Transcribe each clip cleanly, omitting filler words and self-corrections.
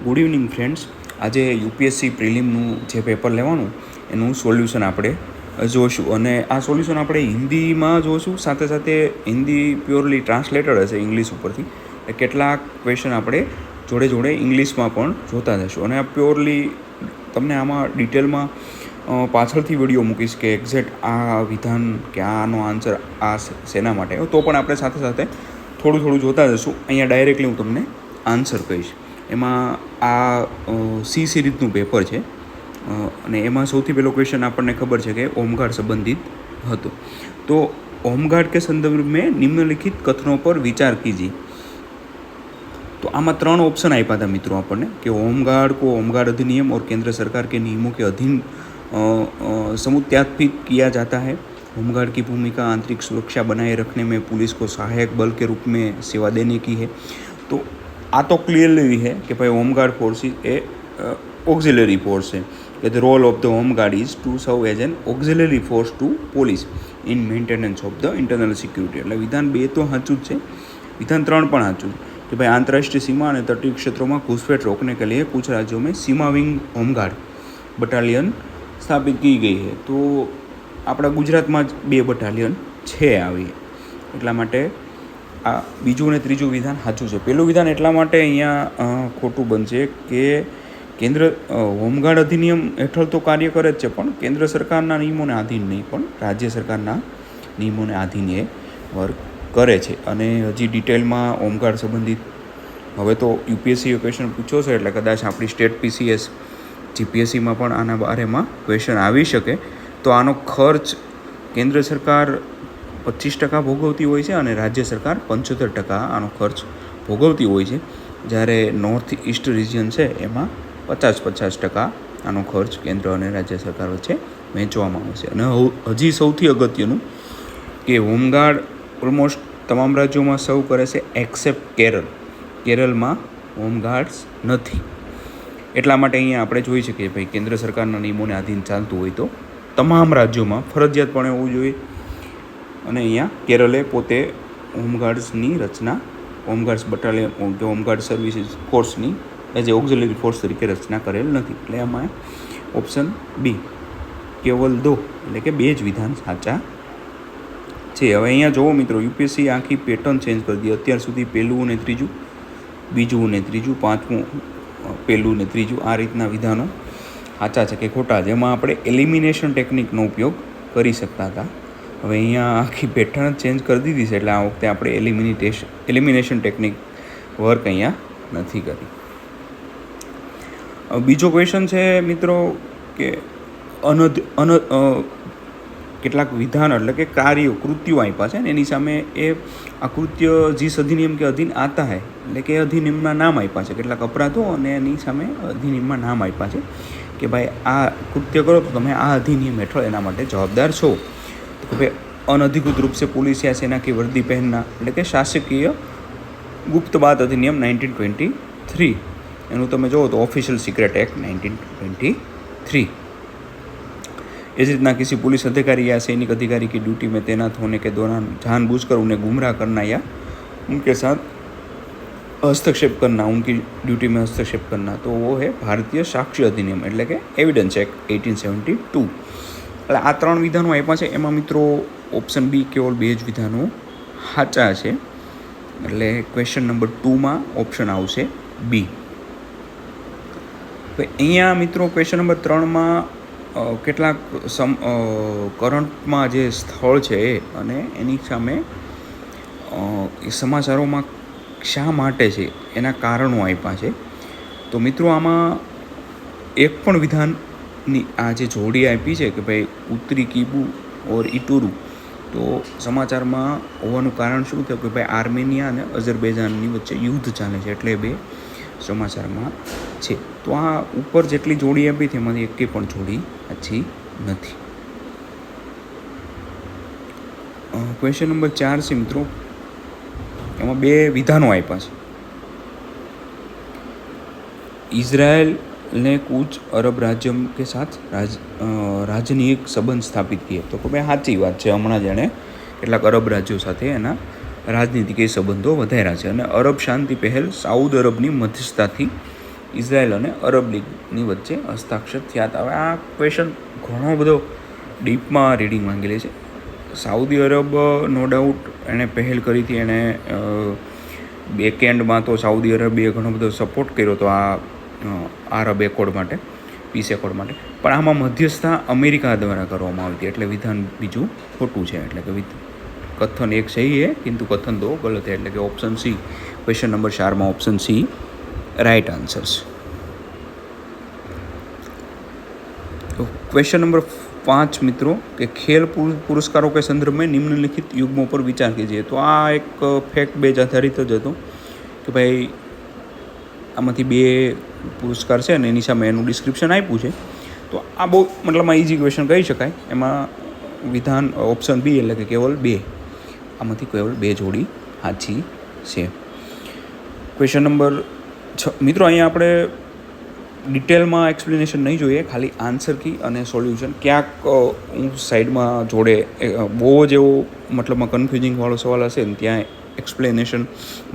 Good evening friends. આજે UPSC પ્રિલિમનું જે paper લેવાનું એનું સોલ્યુશન આપણે જોઈશું, અને આ સોલ્યુશન આપણે હિન્દીમાં જોઈશું, સાથે સાથે હિન્દી પ્યોરલી ટ્રાન્સલેટેડ હશે ઇંગ્લિશ ઉપરથી. કેટલાક ક્વેશ્ચન આપણે જોડે જોડે ઇંગ્લિશમાં પણ જોતા જઈશું, અને આ પ્યોરલી તમને આમાં ડિટેલમાં પાછળથી વિડીયો મૂકીશ કે એક્ઝેક્ટ આ વિધાન કે આનો આન્સર આ શેના માટે, તો પણ આપણે સાથે સાથે થોડું જોતા જઈશું. અહીંયા ડાયરેક્ટલી હું તમને આન્સર કહીશ. એમાં આ સી સિરીઝનું પેપર છે, અને એમાં સૌથી પહેલો ક્વેશ્ચન આપણને ખબર છે કે હોમગાર્ડ સંબંધિત હતો. તો હોમગાર્ડ के संदर्भ में निम्नलिखित कथनों पर विचार कीजिए. तो आमा 3 ऑप्शन आया था मित्रों આપણને कि होमगार्ड को होमगार्ड अधिनियम और केंद्र सरकार के नियमों के अधीन समुत्यापित किया जाता है. होमगार्ड की भूमिका आंतरिक सुरक्षा बनाए रखने में पुलिस को सहायक बल के रूप में सेवा देने की है. तो आ तो क्लियरली है कि भाई home guard force a auxiliary force है, कि the role of the home guard is to serve as an auxiliary force to police in maintenance of the internal security. એટલે વિધાન 2 તો સાચું જ છે, विधान 3 પણ સાચું कि भाई अंतर्राष्ट्रीय सीमा और तटीय क्षेत्रों में घुसपैठ रोकने के लिए कुछ राज्यों में सीमा विंग होमगार्ड बटालियन स्थापित की गई है. तो આપણા ગુજરાતમાં જ 2 બટાલિયન છે આવી, એટલા માટે આ બીજું અને ત્રીજું વિધાન સાચું છે. પહેલું વિધાન એટલા માટે અહીંયા ખોટું બનશે કે કેન્દ્ર હોમગાર્ડ અધિનિયમ હેઠળ તો કાર્ય કરે જ છે, પણ કેન્દ્ર સરકારના નિયમોને આધીન નહીં, પણ રાજ્ય સરકારના નિયમોને આધીન એ વર્ક કરે છે. અને હજી ડિટેલમાં હોમગાર્ડ સંબંધિત હવે તો યુપીએસસીએ ક્વેશ્ચન પૂછ્યો છે, એટલે કદાચ આપણી સ્ટેટ પીસીએસ જીપીએસસીમાં પણ આના બારેમાં ક્વેશ્ચન આવી શકે. તો આનો ખર્ચ કેન્દ્ર સરકાર 25% ભોગવતી હોય છે અને રાજ્ય સરકાર 75% આનો ખર્ચ ભોગવતી હોય છે, જ્યારે નોર્થ ઇસ્ટ રિજિયન છે એમાં 50% આનો ખર્ચ કેન્દ્ર અને રાજ્ય સરકાર વચ્ચે વહેંચવામાં આવશે. અને હજી સૌથી અગત્યનું કે હોમગાર્ડ ઓલમોસ્ટ તમામ રાજ્યોમાં સર્વ કરે છે એક્સેપ્ટ કેરળ. કેરળમાં હોમગાર્ડ્સ નથી, એટલા માટે અહીંયા આપણે જોઈ શકીએ ભાઈ કેન્દ્ર સરકારના નિયમોને આધીન ચાલતું હોય તો તમામ રાજ્યોમાં ફરજિયાતપણે હોવું જોઈએ. અને અહીંયા કેરળે પોતે હોમગાર્ડ્સની રચના, હોમગાર્ડ્સ બટાલિયન કે હોમગાર્ડ સર્વિસીસ ફોર્સની એઝ એ ઓક્ઝિલરી ફોર્સ તરીકે રચના કરેલ નથી. એટલે એમાં ઓપ્શન બી કેવલ 2, એટલે કે 2 જ વિધાન સાચા છે. હવે અહીંયા જુઓ મિત્રો, યુપીએસસી આખી પેટર્ન ચેન્જ કરી દીધી. અત્યાર સુધી પહેલું અને ત્રીજું, બીજું અને ત્રીજું, પાંચમું પહેલું ને ત્રીજું, આ રીતના વિધાનો સાચા છે કે ખોટા છે. એમાં આપણે એલિમિનેશન ટેકનિકનો ઉપયોગ કરી શકતા હતા. હવે અહીંયા આખી પેટર્ન ચેન્જ કરી દીધી છે, એટલે આ વખતે આપણે એલિમિનેશન ટેકનિક વર્ક અહીંયા નથી કરી. બીજો ક્વેશ્ચન છે મિત્રો કે કેટલાક વિધાન એટલે કે કાર્યો, કૃત્યો આપ્યા છે ને એની સામે એ આ કૃત્ય જીસ અધિનિયમ કે અધીન આતા હૈ, એટલે કે અધિનિયમના નામ આપ્યા છે. કેટલાક અપરાધો અને એની સામે અધિનિયમમાં નામ આપ્યા છે કે ભાઈ આ કૃત્ય કરો તો તમે આ અધિનિયમ હેઠળ એના માટે જવાબદાર છો. તો ભાઈ અનધિકૃત રૂપ से पुलिस या सेना की वर्दी पहनना, એટલે કે શાસકીય ગુપ્ત બાત અધિનિયમ 1923, એનું તમે જુઓ તો ऑफिशियल सीक्रेट एक्ट 1923. इस રીતના किसी पुलिस अधिकारी या सैनिक अधिकारी की ड्यूटी में तैनात होने के दौरान जानबूझकर उन्हें गुमराह करना या उनके साथ हस्तक्षेप करना, उनकी ड्यूटी में हस्तक्षेप करना, तो वो है भारतीय साक्ष्य अधिनियम, એટલે કે એવિડન્સ એક્ટ 1872. એટલે આ 3 વિધાનો આપ્યા છે. એમાં મિત્રો ઓપ્શન બી કેવલ 2 જ વિધાનો સાચા છે, એટલે ક્વેશ્ચન નંબર 2માં ઓપ્શન આવશે બી. તો અહીંયા મિત્રો ક્વેશ્ચન નંબર 3માં કેટલાક કરંટમાં જે સ્થળ છે અને એની સામે સમાચારોમાં શા માટે છે એના કારણો આપ્યા છે. તો મિત્રો આમાં એક પણ વિધાનની આ જે જોડી આપી છે કે ભાઈ ઉત્તરી કિબુ ઓર ઇટુરુ, તો સમાચારમાં હોવાનું કારણ શું થયું કે ભાઈ આર્મેનિયા અને અઝરબૈજાનની વચ્ચે યુદ્ધ ચાલે છે, એટલે 2 સમાચારમાં છે. તો આ ઉપર જેટલી જોડી આપી છે એમાંથી એકે પણ જોડી સાચી નથી. ક્વેશ્ચન નંબર 4 છે મિત્રો, એમાં 2 વિધાનો આપ્યા છે. इजराइल ने कुछ अरब राज्यों के साथ राजनयिक संबंध स्थापित किए. तो भाई સાચી વાત છે, હમણાં જ એણે કેટલાક અરબ રાજ્યો સાથે એના રાજનીતિક સંબંધો વધાર્યા છે. અને અરબ શાંતિ પહેલ સાઉદ અરબની મધ્યસ્થતાથી ઇઝરાયલ અને અરબ લીગની વચ્ચે હસ્તાક્ષર થયા હતા. હવે આ ક્વેશ્ચન ઘણો બધો ડીપમાં રીડિંગ માંગેલી છે. સાઉદી અરબ નો ડાઉટ એણે પહેલ કરી હતી, એણે બેકએન્ડમાં તો સાઉદી અરબે ઘણો બધો સપોર્ટ કર્યો હતો આ આરબ એકોર્ડ માટે, પીસ એકોર્ડ માટે, પણ આમાં મધ્યસ્થતા અમેરિકા દ્વારા કરવામાં આવી હતી, એટલે વિધાન બીજું ખોટું છે. એટલે કે કથન એક સહી है किंतु कथन दो गलत है, એટલે કે option C, question number 4 option C right answer છે. तो क्वेश्चन नंबर 5 मित्रों કે ખેલ પુરસ્કારો કે સંદર્ભ में निम्नलिखित युग्मों पर विचार कीजिए. तो આ એક ફેક્ટ બેઝ આધારિત જ હતો કે ભાઈ આમાંથી 2 પુરસ્કાર છે અને એની સામે એનું ડિસ્ક્રિપ્શન આપ્યું છે. તો આ બહુ મતલબમાં ઇઝી ક્વેશ્ચન કહી શકાય. એમાં વિધાન ઓપ્શન બી એટલે કે કેવલ 2, આમાંથી કેવલ 2 જોડી સાચી છે. ક્વેશ્ચન નંબર 6 મિત્રો, અહીંયા આપણે ડિટેલમાં એક્સપ્લેનેશન નહીં જોઈએ, ખાલી આન્સર કી અને સોલ્યુશન. ક્યાંક હું સાઈડમાં જોડે બહુ જ એવો મતલબમાં કન્ફ્યુઝિંગવાળો સવાલ હશે ને ત્યાં એક્સપ્લેનેશન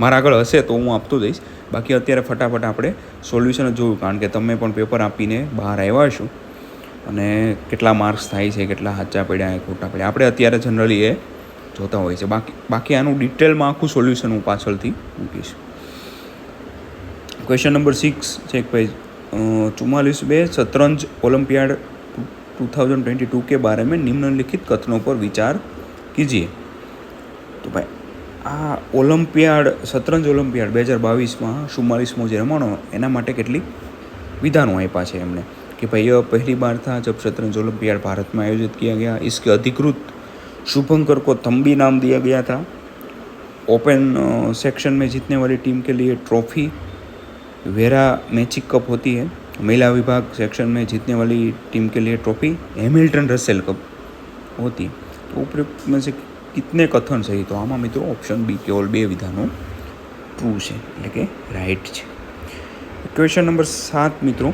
મારા આગળ હશે તો હું આપતો જઈશ. બાકી અત્યારે ફટાફટ આપણે સોલ્યુશન જ જોયું, કારણ કે તમે પણ પેપર આપીને બહાર આવ્યા છો અને કેટલા માર્ક્સ થાય છે, કેટલા સાચા પડ્યા, ખોટા પડ્યા, આપણે અત્યારે જનરલી એ જોતા હોય છે. બાકી આનું ડિટેલમાં આખું સોલ્યુશન હું પાછળથી મૂકીશ. क्वेश्चन नंबर 6 છે કે भाई 44 शतरंज ओलंपियाड 2022 के बारे में निम्नलिखित कथनों पर विचार कीजिए. तो भाई આ ઓલિમ્પિયાડ, શતરંજ ઓલિમ્પિયાડ 2022માં 44મો જે રમાણો એના માટે કેટલીક विधानों आप्या है एमने कि भाई यह पहली बार था जब शतरंज ओलंपियाड भारत में आयोजित किया गया. इसके अधिकृत शुभंकर को थम्बी नाम दिया गया था. ओपन सेक्शन में जीतने वाली टीम के लिए ट्रॉफी वेरा मैचिक कप होती है. महिला विभाग सेक्शन में जीतने वाली टीम के लिए ट्रॉफी हैमिल्टन रसेल कप होती है. तो उपयुक्त में से कितने कथन सही? तो आमा मित्रों ऑप्शन बी केवल 2 विधानों ट्रू है, એટલે કે રાઈટ છે. ક્વેશ્ચન નંબર 7 મિત્રો,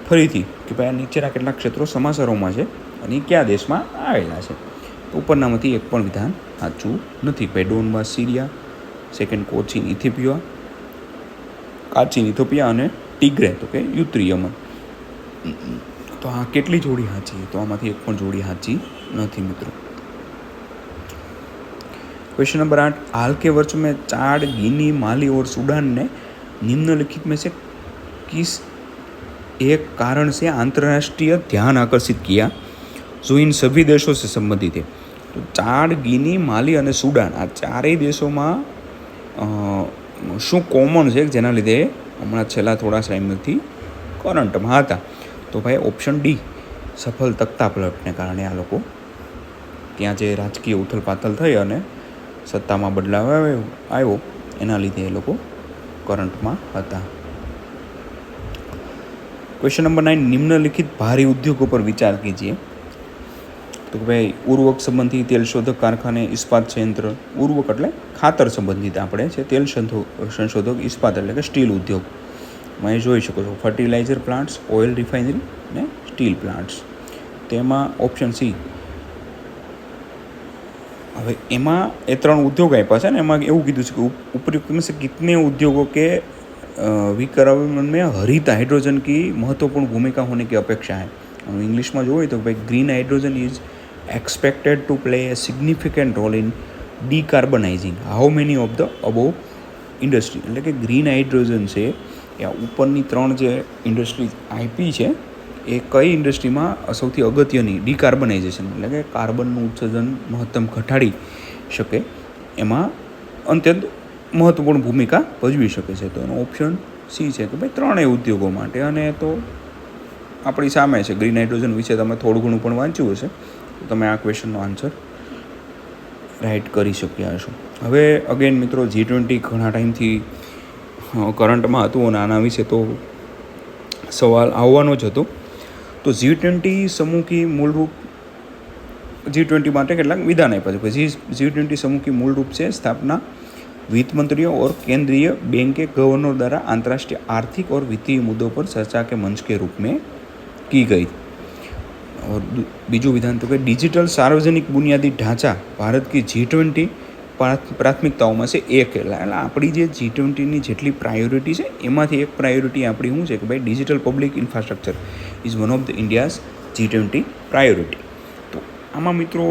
ફરીથી કે ભાઈ આ નીચેના કેટલાક ક્ષેત્રો સમાચારોમાં છે અને એ કયા દેશમાં આવેલા છે? તો ઉપરનામાંથી એક પણ વિધાન સાચું નથી. ભાઈ ડોનબાસ સિરિયા, સેકન્ડ કોચીન ઇથિયોપિયા, કાચીન ઇથિયોપિયા અને ટિગ્રે તો કે યુત્રી યમન. તો આ કેટલી જોડી સાચી? તો આમાંથી એક પણ જોડી સાચી નથી મિત્રો. क्वेश्चन नंबर 8, हाल के वर्ष में चाड, गिनी, माली और सूडान ने निम्नलिखित में से किस एक कारण से अंतर्राष्ट्रीय ध्यान आकर्षित किया जो इन सभी देशों से संबंधित है? तो चाड, गिनी, माली और सूडान आ चारेय देशों में શું કોમન છે જેના લીધે હમણાં છેલ્લા થોડા સમયથી કરંટમાં હતા? તો ભાઈ ઓપ્શન ડી, સફળ તખ્તાપલટને કારણે આ લોકો ત્યાં જે રાજકીય ઉથલપાથલ થઈ અને સત્તામાં બદલાવ આવ્યો એના લીધે એ લોકો કરંટમાં હતા. क्वेश्चन नंबर 9, निम्नलिखित भारी उद्योगों पर विचार कीजिए. तो भाई उर्वरक संबंधी, तेल शोधक कारखाने, इस्पात संयंत्र. उर्वरक એટલે ખાતર સંબંધિત આપણે છે, તેલ સંશોધક, ઇસ્પાત એટલે કે સ્ટીલ ઉદ્યોગ. માં જોઈ શકો છો ફર્ટિલાઇઝર પ્લાન્ટ્સ, ઓઇલ રિફાઇનરી ને સ્ટીલ પ્લાન્ટ્સ. તેમાં ઓપ્શન સી. હવે એમાં એ 3 ઉદ્યોગ આપ્યા છે ને એમાં એવું કીધું છે કે ઉપयुक्त में से कितने उद्योगों के विकरावन में हरित हाइड्रोजन की महत्वपूर्ण भूमिका होने की अपेक्षा है. इंग्लिश में जो तो भाई green hydrogen is expected to play a significant role in decarbonising how many of the above industry. એટલે કે ગ્રીન હાઇડ્રોજન છે એ ઉપરની 3 જે ઇન્ડસ્ટ્રી આપી છે એ કઈ ઇન્ડસ્ટ્રીમાં સૌથી અગત્યની ડીકાર્બનાઇઝેશન એટલે કે કાર્બનનું ઉત્સર્જન મહત્તમ ઘટાડી શકે એમાં અત્યંત મહત્વપૂર્ણ ભૂમિકા ભજવી શકે છે? તો એનો ઓપ્શન સી છે કે ભાઈ 3 ઉદ્યોગો માટે. અને તો આપણી સામે છે, ગ્રીન હાઇડ્રોજન વિશે તમે થોડું ઘણું પણ વાંચ્યું હશે તો તમે આ ક્વેશ્ચનનો આન્સર રાઇટ કરી શક્યા હશો. હવે અગેન મિત્રો G20 ઘણા ટાઈમથી કરંટમાં હતું અને આના વિશે તો સવાલ આવવાનો જ હતો. તો G20 समूह की मूल रूप G20 માટે કેટલાક વિધાન આપ્યા છે. પછી G20 समूह की मूल रूप से स्थापना वित्त मंत्रियों और केंद्रीय बैंक के गवर्नर द्वारा अंतर्राष्ट्रीय आर्थिक और वित्तीय मुद्दों पर चर्चा के मंच के रूप में की गई. और बीजू विधान तो कि डिजिटल सार्वजनिक बुनियादी ढांचा भारत की G20 પ્રાથમિકતાઓમાં છે એક. એટલે આપણી જે G20ની જેટલી પ્રાયોરિટી છે એમાંથી એક પ્રાયોરિટી આપણી શું છે કે ભાઈ digital public infrastructure is one of the India's G20 priority. તો આમાં મિત્રો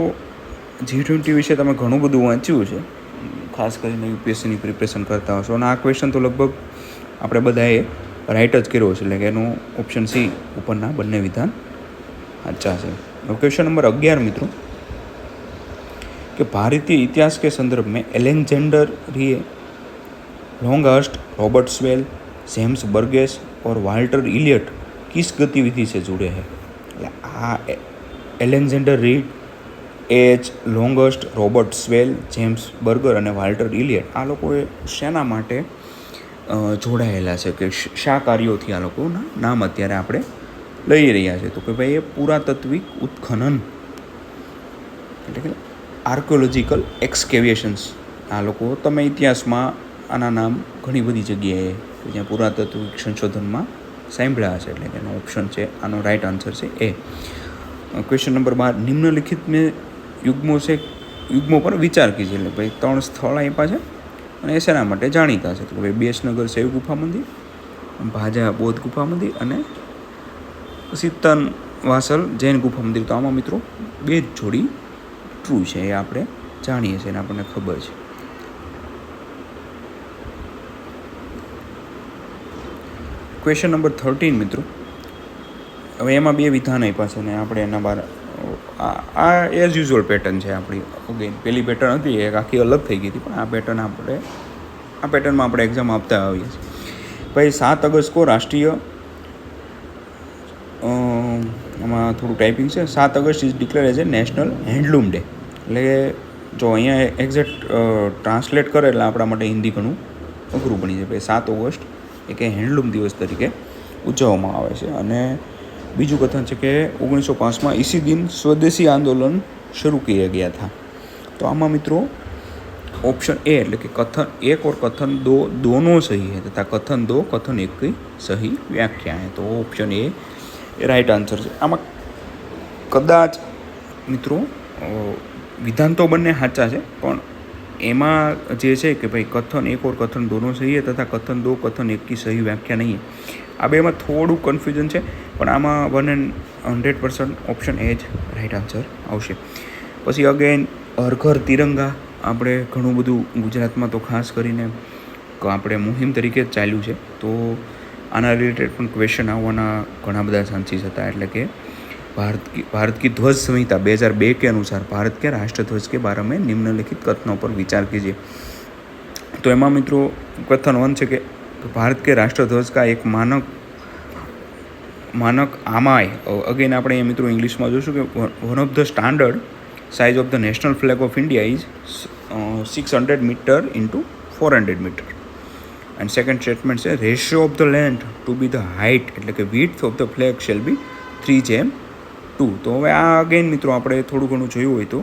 G20 વિશે તમે ઘણું બધું વાંચ્યું છે, ખાસ કરીને યુપીએસસીની પ્રિપરેશન કરતા હશો, અને આ ક્વેશ્ચન તો લગભગ આપણે બધાએ રાઇટ જ કર્યો છે, એટલે કે એનું ઓપ્શન સી ઉપરના બંને વિધાન સાચા છે. क्वेश्चन नंबर 11 मित्रों कि भारतीय इतिहास के संदर्भ में Alexander Rea, Longhurst, Robert Sewell, James Burgess और वाल्टर इलियट किस गतिविधि से जुड़े हैं? आ Alexander Rea, H, Longhurst, Robert Sewell, James Burger અને વાલ્ટર ઇલિયટ આ લોકોએ શેના માટે જોડાયેલા છે, કે શા કાર્યોથી આ લોકોના નામ અત્યારે આપણે લઈ રહ્યા છે? તો કે ભાઈ એ પુરાતત્વિક ઉત્ખનન એટલે કે આર્કિયોલોજીકલ એક્સકેવેશન્સ. આ લોકો તમે ઇતિહાસમાં આના નામ ઘણી બધી જગ્યાએ જ્યાં પુરાતત્વિક સંશોધનમાં સાંભળ્યા છે, એટલે કે એનો ઓપ્શન છે, આનો રાઇટ આન્સર છે એ. ક્વેશ્ચન નંબર 12 નિમ્નલિખિત મેં યુગ્મો પર વિચાર કીજીએ. એટલે ભાઈ 3 સ્થળ આપ્યા છે અને એ શેના માટે જાણીતા છે? તો ભાઈ બેસનગર શૈવ ગુફા મંદિર, ભાજા બૌદ્ધ ગુફા મંદિર અને સીતન વાસલ જૈન ગુફા મંદિર. તો આમાં મિત્રો 2 જ જોડી ટ્રુ છે, એ આપણે જાણીએ છીએ અને આપણને ખબર છે. ક્વેશ્ચન નંબર 13 મિત્રો, હવે એમાં 2 વિધાન આપ્યા છે ને આપણે એના બાર આ એઝ યુઝ્યુઅલ પેટર્ન છે આપણી. ઓકે, પહેલી પેટર્ન હતી એક આખી અલગ થઈ ગઈ હતી, પણ આ પેટર્નમાં આપણે એક્ઝામ આપતા આવીએ છીએ. ભાઈ 7 ઓગસ્ટ કો રાષ્ટ્રીય, આમાં થોડું ટાઈપિંગ છે. 7 August is declare as a national handloom day. એટલે કે જો અહીંયા એક્ઝેક્ટ ટ્રાન્સલેટ કરે એટલે આપણા માટે હિન્દી ઘણું અઘરું બની જાય. ભાઈ 7 ઓગસ્ટ એ કે હેન્ડલૂમ દિવસ તરીકે ઉજવવામાં આવે છે. અને બીજું કથન છે કે 1905 इसी दिन स्वदेशी आंदोलन शुरू किया गया था. तो आमा मित्रों ऑप्शन ए એટલે કે कथन एक और कथन दो दोनों सही है तथा कथन दो कथन एक की सही व्याख्या है. तो ऑप्शन ए राइट आंसर છે. આમાં કદાચ મિત્રો વિધાન તો બંને સાચા છે, પણ એમાં જે છે કે ભાઈ કથન એક और कथन दोनों सही है तथा कथन दो कथन एक की सही व्याख्या नहीं है. આ બેમાં થોડું કન્ફ્યુઝન છે, પણ આમાં 100% ઓપ્શન એ જ રાઇટ આન્સર આવશે. પછી અગેન હર ઘર તિરંગા આપણે ઘણું બધું ગુજરાતમાં તો ખાસ કરીને આપણે મુહિમ તરીકે જ ચાલ્યું છે, તો આના રિલેટેડ પણ ક્વેશ્ચન આવવાના ઘણા બધા ચાન્સીસ હતા. એટલે કે भारत की ध्वज संहिता 2002 के अनुसार भारत के राष्ट्र ध्वज के बारे में निम्नलिखित कथनों पर विचार कीजिए. तो एमा मित्रों कथन 1 છે કે भारत के राष्ट्र ध्वज का एक मानक आमाय. अगेन આપણે અહીંયા મિત્રો ઇંગ્લિશમાં જોઈશું કે one of the standard size of the national flag of India is 600 metre into 400 metre. And second statement છે ratio of the length to be the height એટલે કે width of the flag shall be 3:2. તો હવે આ again મિત્રો આપણે થોડું ઘણું જોયું હોય તો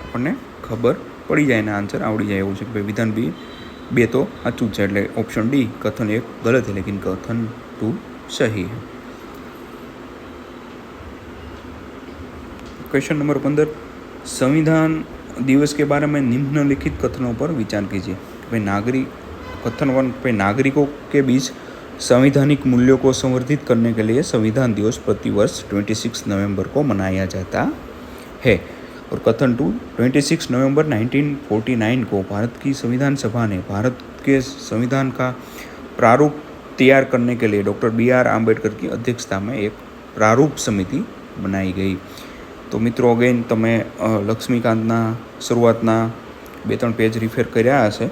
આપણને ખબર પડી જાય અને આન્સર આવડી જાય એવું છે કે ભાઈ વિધાન બી 2 તો સાચું જ છે. એટલે ઓપ્શન ડી कथन 1 गलत है लेकिन कथन 2 सही है. क्वेश्चन नंबर 15 संविधान दिवस के बारे में निम्नलिखित कथनों पर विचार कीजिए. भाई कथन 1 पे नागरिकों के बीच संवैधानिक मूल्यों को संवर्धित करने के लिए संविधान दिवस प्रतिवर्ष 26 नवंबर को मनाया जाता है. और कथन 2 26 नवंबर 1949 को भारत की संविधान सभा ने भारत के संविधान का प्रारूप तैयार करने के लिए डॉक्टर BR आम्बेडकर की अध्यक्षता में एक प्रारूप समिति बनाई गई. तो मित्रों अगेन તમે લક્ષ્મીકાંતના શરૂઆતના 2-3 પેજ રિફર કર્યા હશે,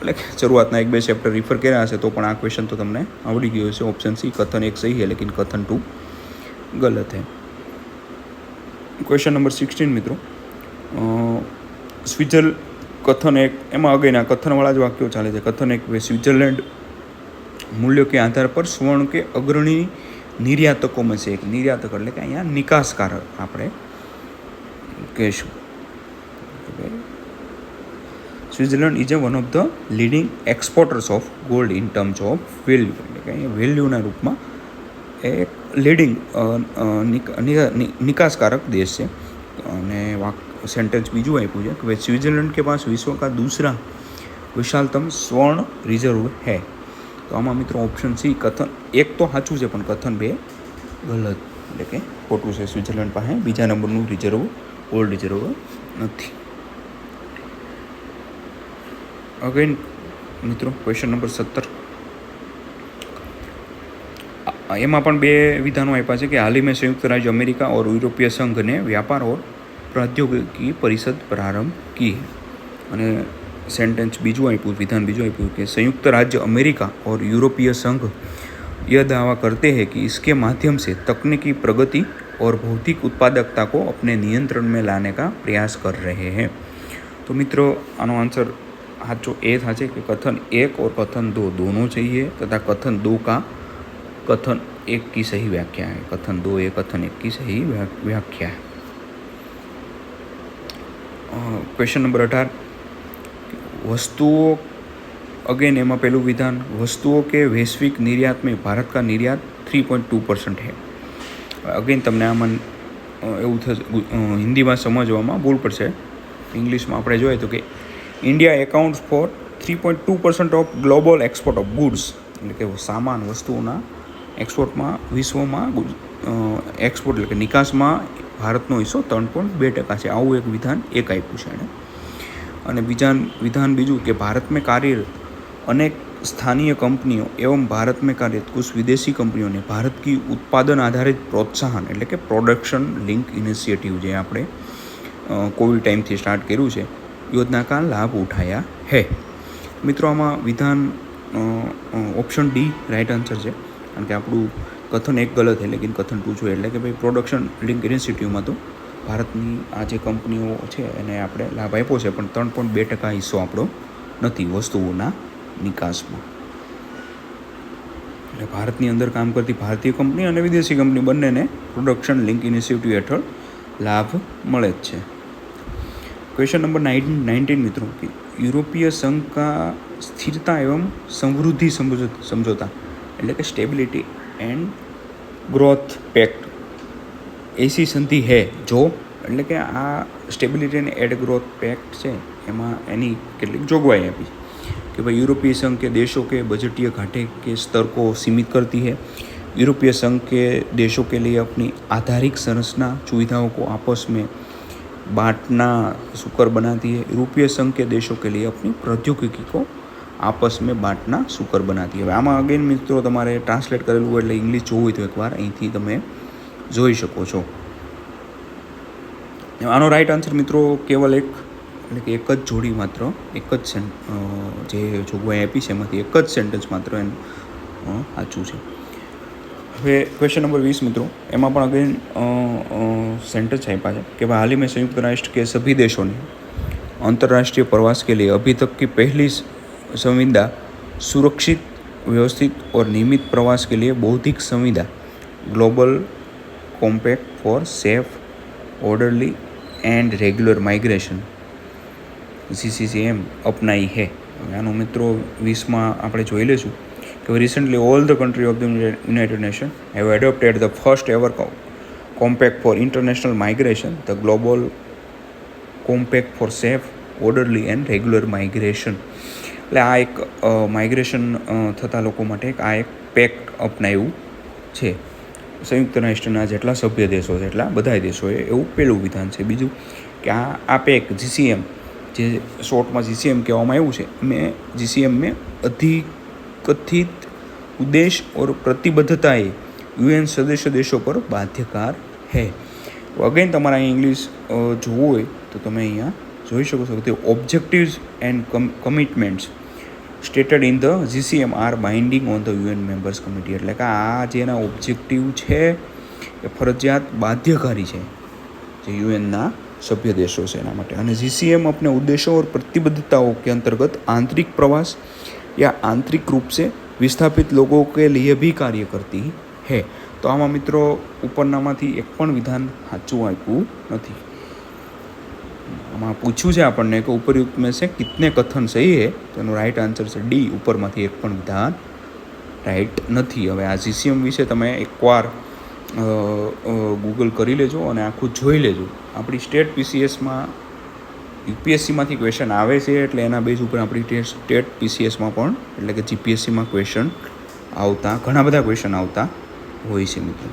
એટલે શરૂઆતના 1-2 ચેપ્ટર રિફર કર્યા હશે, તો પણ આ ક્વેશ્ચન તો તમને આવડી ગયો હશે. ઓપ્શન સી कथन 1 सही है लेकिन कथन 2 गलत है. क्वेश्चन नंबर 16 मित्रों कथन 1 એમાં અગેન આ કથનવાળા જ વાક્યો ચાલે છે. કથન 1 સ્વિટ્ઝરલેન્ડ मूल्यों के आधार पर स्वर्ण के अग्रणी निर्यातकों में से एक. निर्यातक એટલે કે અહીંયા નિકાસકાર આપણે કહેશું. Switzerland is one of the leading exporters of gold in terms of value. એટલે કે અહીંયા વેલ્યુના રૂપમાં એક લીડિંગ નિકાસકારક દેશ છે. અને सेंटेंस बीजू आप्યું છે कि स्विट्जरलैंड के पास विश्व का दूसरा विशालतम स्वर्ण रिजर्व है। तो आमा मित्रों ऑप्शन सी कथन एक तो साचुं છે પણ कथन बे गलत એટલે કે ખોટું છે। સ્વિટ્ઝરલેન્ડ પાસે બીજા નંબરનું રિઝર્વ ગોલ્ડ રિઝર્વ નથી। अगेन मित्रों क्वेश्चन नंबर 17 एमां पण बे विधानों आप्या छे कि हाल ही में संयुक्त राज्य अमेरिका और यूरोपीय संघ ने व्यापार और प्रौद्योगिकी परिषद प्रारंभ की है। अने सेंटेंस बीजू आप्युं विधान बीजू आप्युं कि संयुक्त राज्य अमेरिका और यूरोपीय संघ यह दावा करते हैं कि इसके माध्यम से तकनीकी प्रगति और भौतिक उत्पादकता को अपने नियंत्रण में लाने का प्रयास कर रहे हैं। तो मित्रों आनो आंसर साचो ए थाशे कि कथन एक और कथन दो दोनों चाहिए तथा कथन दो का कथन एक की सही व्याख्या है। कथन दो ए कथन एक की सही व्याख्या है। क्वेश्चन नंबर 18 वस्तुओं अगेन एमा पहलू विधान वस्तुओं के वैश्विक निर्यात में भारत का निर्यात 3.2% है। अगेन तमने आमन एवं हिंदी में समझवामां भूल पड़शे। इंग्लिश में आपणे जोईए तो कि India accounts for 3.2% of global export of goods એટલે કે સામાન વસ્તુઓના એક્સપોર્ટમાં વિશ્વમાં એક્સપોર્ટ એટલે કે નિકાસમાં ભારતનો હિસ્સો 3.2% છે। આવું એક વિધાન એક આપ્યું છે એણે। અને विधान बीजू कि भारत में कार्यरत अनेक स्थानीय कंपनियों एवं भारत में कार्यरत कुछ विदेशी कंपनियों ने भारत की उत्पादन आधारित प्रोत्साहन એટલે કે प्रोडक्शन लिंक इनिशिएटिव जे आपणे कोविड टाइम थी स्टार्ट कर्युं छे योजना का लाभ उठाया है। मित्रों आमां विधान ऑप्शन डी राइट आंसर है कारण कि આપણું कथन एक गलत है लेकिन कथन टू है એટલે કે भाई प्रोडक्शन लिंक इनिशिएटिवમાં तो ભારતની આ જે કંપનીઓ છે એને આપણે લાભ આપ્યો છે પણ 3.2% હિસ્સો આપણો નથી વસ્તુઓના નિકાસમાં। એટલે ભારતની અંદર કામ કરતી ભારતીય કંપની અને વિદેશી કંપની બંનેને પ્રોડક્શન લિંક ઇનિશિયેટિવ હેઠળ લાભ મળે જ છે। क्वेश्चन नंबर 19 मित्रों कि यूरोपीय संघ का स्थिरता एवं समृद्धि समझौता એટલે કે स्टेबिलिटी एंड ग्रोथ पैक्ट ऐसी संधि है जो એટલે કે આ stability and and growth pact છે એમાં એની કેટલીક જોગવાઈ આપી कि भाई यूरोपीय संघ के देशों के बजटीय घाटे के स्तर को सीमित करती है। यूरोपीय संघ के देशों के लिए अपनी आधारिक संरचना सुविधाओं को आपस में बांटना सुकर बनाती है। यूरोपीय संघ के देशों के लिए अपनी प्रौद्योगिकी को आपस में बांटना सुकर बनाती है। आमा अगेन मित्रों तमारे ट्रांसलेट करेलू एटले इंग्लिश जोवुं होय तो एकवार અહીંથી તમે જોઈ શકો છો। આનો રાઈટ આન્સર મિત્રો કેવલ એક એટલે કે એક જ જોડી માત્ર એક જ જે જોગવાઈ આપી છે એમાંથી એક જ સેન્ટેન્સ માત્ર એનું સાચું છે। હવે क्वेश्चन नंबर 20 मित्रों एमां पण अगेन सेंटेंस आप्या है कि हाल ही में संयुक्त राष्ट्र के सभी देशों ने अंतर्राष्ट्रीय प्रवास के लिए अभी तक की पहली संविदा सुरक्षित व्यवस्थित और नियमित प्रवास के लिए बौद्धिक संविदा global compact for safe orderly and regular migration GCCM अपनाई है। आनो मित्रों 20 में આપણે જોઈ લેશું कि recently all the countries of the United Nations have adopted the first ever compact for international migration, the global compact for safe, orderly and regular migration। એટલે આ એક માઇગ્રેશન થતા લોકો માટે આ એક પેક્ટ અપનાવ્યું છે। સંયુક્ત રાષ્ટ્રના જેટલા સભ્ય દેશો છે એટલા બધા દેશોએ એવું પહેલું વિધાન છે। બીજું કે આ પેક GCM જે શોર્ટમાં GCM કહેવામાં આવ્યું છે મેં GCM में अधिकथित उद्देश्य और प्रतिबद्धताएं UN सदस्य देशों पर बाध्यकार है। अगेन तमारा इंग्लिश જોવું હોય તો તમે અહીંયા જોઈ શકો છો કે objectives and commitments stated in the GCM are binding on the UN members committee એટલે કે આ જેના ઓબ્જેક્ટિવ છે એ ફરજિયાત બાધ્યકારી છે જે યુએનના सभ्य देशों से एना माटे। અને GCM अपने उद्देश्यों और प्रतिबद्धताओं के अंतर्गत आंतरिक प्रवास या आंतरिक रूप से विस्थापित लोगों के लिए भी कार्य करती है। तो आमा मित्रों उपरनामांथी एक पण विधान साचुं आप्युं नथी। आमां पूछ्युं छे आपणने कि उपरयुक्त में से कितने कथन सही है तो एनो राइट आंसर छे डी उपरमांथी एक पण विधान राइट नथी। हवे आ GCM विषे तमे एकवार ગૂગલ કરી લેજો અને આખું જોઈ લેજો. આપણી સ્ટેટ પીસીએસમાં યુપીએસસીમાંથી ક્વેશ્ચન આવે છે, એટલે એના બેઝ ઉપર આપણી સ્ટેટ પીસીએસમાં પણ એટલે કે જીપીએસસીમાં ક્વેશ્ચન આવતા ઘણા બધા ક્વેશ્ચન આવતા હોય છે મિત્રો.